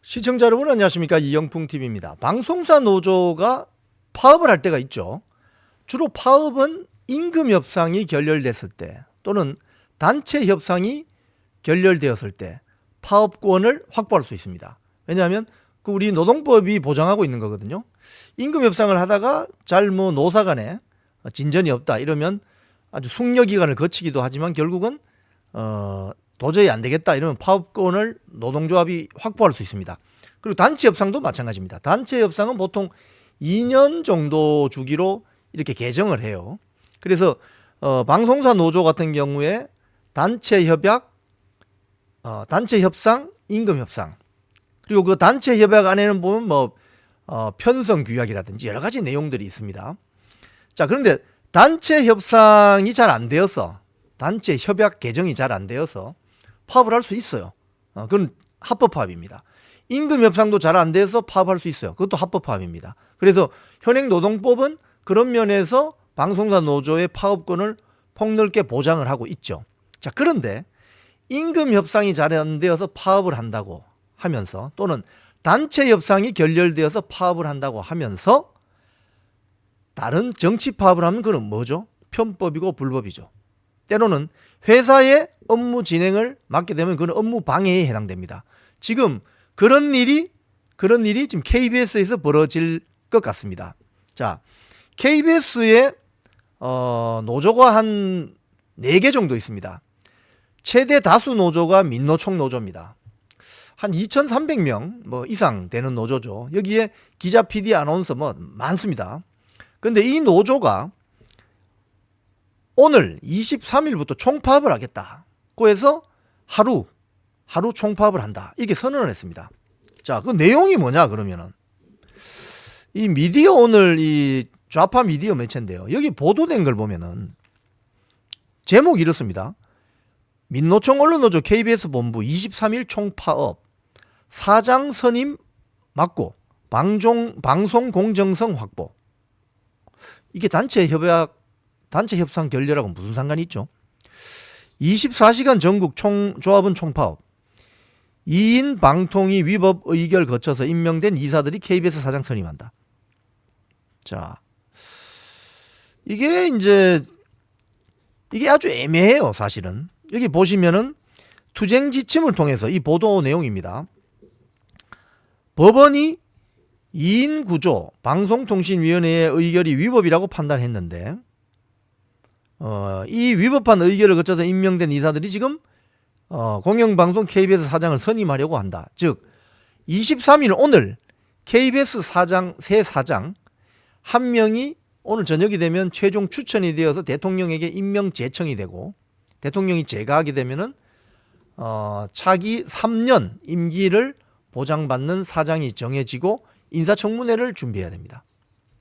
시청자 여러분 안녕하십니까, 이영풍TV입니다. 방송사 노조가 파업을 할 때가 있죠. 주로 파업은 임금 협상이 결렬됐을 때 또는 단체 협상이 결렬되었을 때 파업권을 확보할 수 있습니다. 왜냐하면 우리 노동법이 보장하고 있는 거거든요. 임금 협상을 하다가 잘 노사 간에 진전이 없다 이러면 아주 숙려 기간을 거치기도 하지만 결국은 도저히 안 되겠다 이러면 파업권을 노동조합이 확보할 수 있습니다. 그리고 단체 협상도 마찬가지입니다. 단체 협상은 보통 2년 정도 주기로 이렇게 개정을 해요. 그래서 방송사 노조 같은 경우에 단체 협약, 단체 협상, 임금 협상, 그리고 그 단체 협약 안에는 보면 편성 규약이라든지 여러 가지 내용들이 있습니다. 자, 그런데 단체 협상이 잘 안 되어서, 단체 협약 개정이 잘 안 되어서 파업을 할 수 있어요. 그건 합법 파업입니다. 임금 협상도 잘 안 돼서 파업할 수 있어요. 그것도 합법 파업입니다. 그래서 현행 노동법은 그런 면에서 방송사 노조의 파업권을 폭넓게 보장을 하고 있죠. 자, 그런데 임금 협상이 잘 안 되어서 파업을 한다고 하면서, 또는 단체 협상이 결렬되어서 파업을 한다고 하면서 다른 정치 파업을 하면 그건 뭐죠? 편법이고 불법이죠. 때로는 회사의 업무 진행을 맡게 되면 그건 업무 방해에 해당됩니다. 지금 그런 일이 지금 KBS에서 벌어질 것 같습니다. 자, KBS의 노조가 한 4개 정도 있습니다. 최대 다수 노조가 민노총 노조입니다. 한 2,300명 이상 되는 노조죠. 여기에 기자, PD, 아나운서 많습니다. 근데 이 노조가 오늘 23일부터 총파업을 하겠다고 해서 하루 총파업을 한다, 이렇게 선언을 했습니다. 자, 그 내용이 뭐냐 그러면은, 이 미디어 오늘 이 좌파 미디어 매체인데요. 여기 보도된 걸 보면은 제목이 이렇습니다. 민노총 언론노조 KBS 본부 23일 총파업, 사장 선임 막고 방송 공정성 확보. 이게 단체 협상 결렬하고 무슨 상관이 있죠? 24시간 전국 조합원 총파업, 2인 방통위 위법 의결 거쳐서 임명된 이사들이 KBS 사장 선임한다. 자, 이게 아주 애매해요, 사실은. 여기 보시면은 투쟁 지침을 통해서, 이 보도 내용입니다. 법원이 2인 구조 방송통신위원회의 의결이 위법이라고 판단했는데, 이 위법한 의결을 거쳐서 임명된 이사들이 지금 공영방송 KBS 사장을 선임하려고 한다. 즉 23일 오늘 KBS 새 사장 한 명이 오늘 저녁이 되면 최종 추천이 되어서 대통령에게 임명 제청이 되고, 대통령이 제거하게 되면은 차기 3년 임기를 보장받는 사장이 정해지고 인사청문회를 준비해야 됩니다.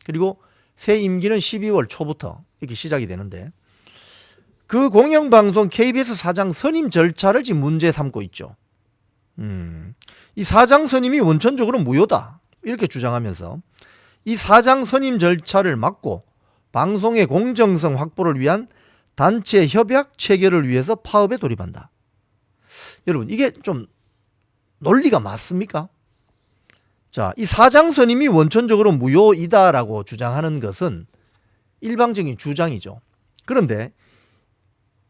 그리고 새 임기는 12월 초부터 이렇게 시작이 되는데, 그 공영방송 KBS 사장 선임 절차를 지금 문제 삼고 있죠. 이 사장 선임이 원천적으로 무효다, 이렇게 주장하면서 이 사장 선임 절차를 막고 방송의 공정성 확보를 위한 단체 협약 체결을 위해서 파업에 돌입한다. 여러분, 이게 좀 논리가 맞습니까? 자, 이 사장 선임이 원천적으로 무효이다라고 주장하는 것은 일방적인 주장이죠. 그런데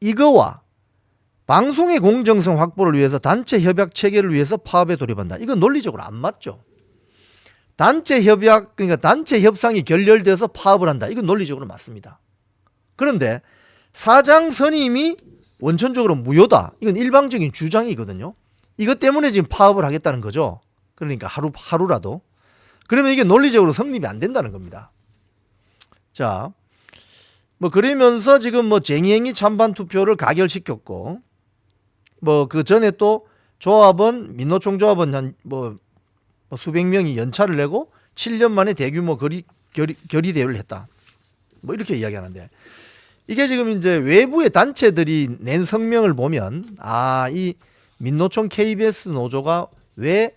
이거와 방송의 공정성 확보를 위해서 단체 협약 체결을 위해서 파업에 돌입한다, 이건 논리적으로 안 맞죠. 단체 협약, 그러니까 단체 협상이 결렬돼서 파업을 한다, 이건 논리적으로 맞습니다. 그런데 사장 선임이 원천적으로 무효다, 이건 일방적인 주장이거든요. 이것 때문에 지금 파업을 하겠다는 거죠. 그러니까 하루라도. 그러면 이게 논리적으로 성립이 안 된다는 겁니다. 자, 그러면서 지금 쟁의행위 찬반 투표를 가결시켰고, 그 전에 또 조합원, 민노총 조합원 한 수백 명이 연차를 내고 7년 만에 대규모 결의 대회를 했다, 이렇게 이야기하는데, 이게 지금 이제 외부의 단체들이 낸 성명을 보면, 이 민노총 KBS 노조가 왜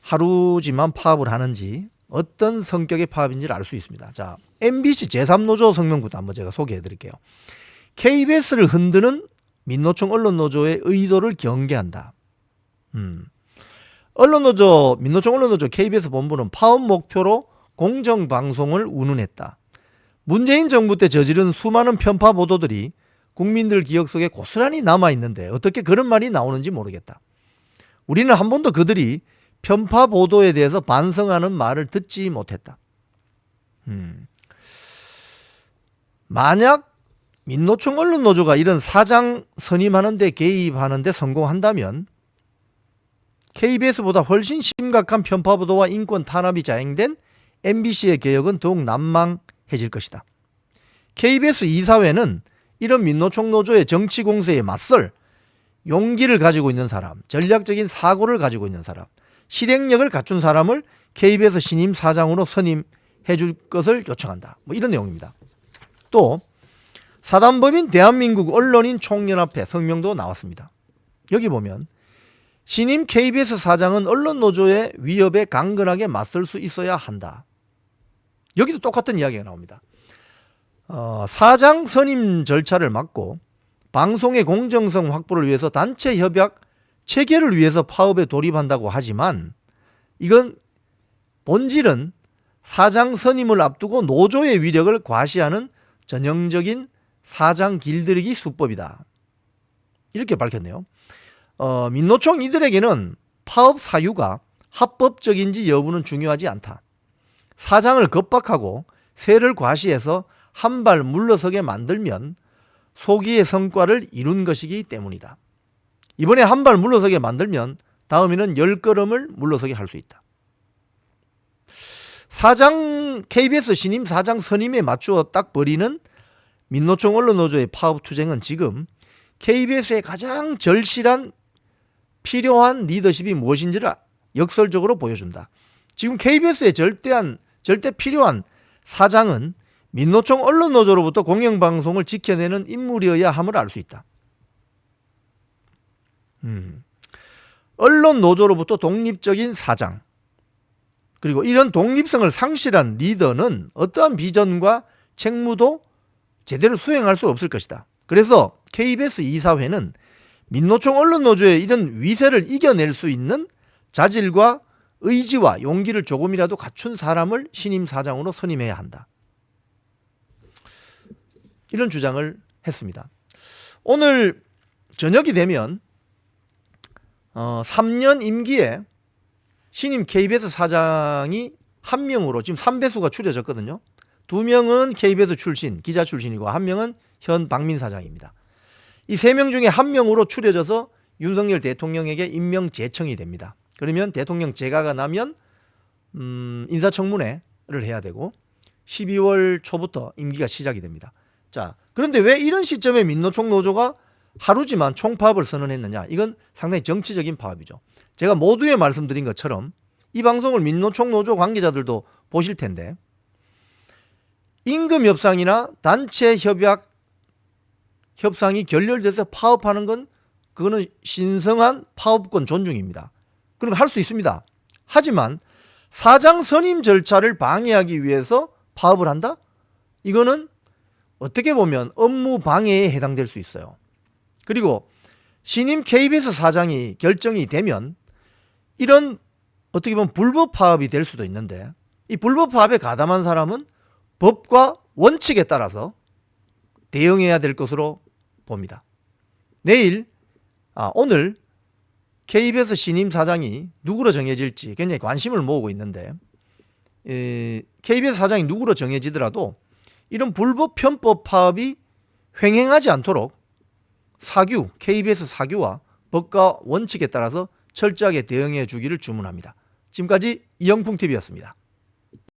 하루지만 파업을 하는지, 어떤 성격의 파업인지를 알 수 있습니다. 자, MBC 제3노조 성명부터 한번 제가 소개해 드릴게요. KBS를 흔드는 민노총 언론노조의 의도를 경계한다. 언론노조, 민노총 언론노조 KBS 본부는 파업 목표로 공정방송을 운운했다. 문재인 정부 때 저지른 수많은 편파 보도들이 국민들 기억 속에 고스란히 남아있는데 어떻게 그런 말이 나오는지 모르겠다. 우리는 한 번도 그들이 편파 보도에 대해서 반성하는 말을 듣지 못했다. 만약 민노총 언론노조가 이런 사장 선임하는 데 개입하는 데 성공한다면 KBS보다 훨씬 심각한 편파 보도와 인권 탄압이 자행된 MBC의 개혁은 더욱 난망해질 것이다. KBS 이사회는 이런 민노총 노조의 정치 공세에 맞설 용기를 가지고 있는 사람, 전략적인 사고를 가지고 있는 사람, 실행력을 갖춘 사람을 KBS 신임 사장으로 선임해 줄 것을 요청한다. 뭐 이런 내용입니다. 또 사단법인 대한민국 언론인 총연합회 성명도 나왔습니다. 여기 보면 신임 KBS 사장은 언론노조의 위협에 강건하게 맞설 수 있어야 한다. 여기도 똑같은 이야기가 나옵니다. 사장 선임 절차를 막고 방송의 공정성 확보를 위해서 단체 협약 체결을 위해서 파업에 돌입한다고 하지만 이건 본질은 사장 선임을 앞두고 노조의 위력을 과시하는 전형적인 사장 길들이기 수법이다. 이렇게 밝혔네요. 민노총 이들에게는 파업 사유가 합법적인지 여부는 중요하지 않다. 사장을 겁박하고 세를 과시해서 한 발 물러서게 만들면 소기의 성과를 이룬 것이기 때문이다. 이번에 한 발 물러서게 만들면 다음에는 10걸음을 물러서게 할 수 있다. KBS 신임 사장 선임에 맞추어 딱 벌이는 민노총 언론노조의 파업 투쟁은 지금 KBS의 가장 절실한 필요한 리더십이 무엇인지를 역설적으로 보여준다. 지금 KBS의 절대 필요한 사장은 민노총 언론노조로부터 공영방송을 지켜내는 인물이어야 함을 알 수 있다. 언론노조로부터 독립적인 사장, 그리고 이런 독립성을 상실한 리더는 어떠한 비전과 책무도 제대로 수행할 수 없을 것이다. 그래서 KBS 이사회는 민노총 언론노조의 이런 위세를 이겨낼 수 있는 자질과 의지와 용기를 조금이라도 갖춘 사람을 신임 사장으로 선임해야 한다. 이런 주장을 했습니다. 오늘 저녁이 되면 3년 임기에 신임 KBS 사장이 한 명으로 지금 3배수가 추려졌거든요. 2명은 KBS 출신, 기자 출신이고 1명은 현 박민 사장입니다. 이 3명 중에 1명으로 추려져서 윤석열 대통령에게 임명 제청이 됩니다. 그러면 대통령 재가가 나면 인사청문회를 해야 되고 12월 초부터 임기가 시작이 됩니다. 자, 그런데 왜 이런 시점에 민노총 노조가 하루지만 총파업을 선언했느냐? 이건 상당히 정치적인 파업이죠. 제가 모두에 말씀드린 것처럼 이 방송을 민노총 노조 관계자들도 보실 텐데 임금 협상이나 단체 협상이 결렬돼서 파업하는 건 그거는 신성한 파업권 존중입니다. 그럼 할 수 있습니다. 하지만 사장 선임 절차를 방해하기 위해서 파업을 한다? 이거는 어떻게 보면 업무 방해에 해당될 수 있어요. 그리고 신임 KBS 사장이 결정이 되면 이런 어떻게 보면 불법 파업이 될 수도 있는데 이 불법 파업에 가담한 사람은 법과 원칙에 따라서 대응해야 될 것으로 봅니다. 오늘 KBS 신임 사장이 누구로 정해질지 굉장히 관심을 모으고 있는데 KBS 사장이 누구로 정해지더라도 이런 불법 편법 파업이 횡행하지 않도록 KBS 사규와 법과 원칙에 따라서 철저하게 대응해 주기를 주문합니다. 지금까지 이영풍TV였습니다.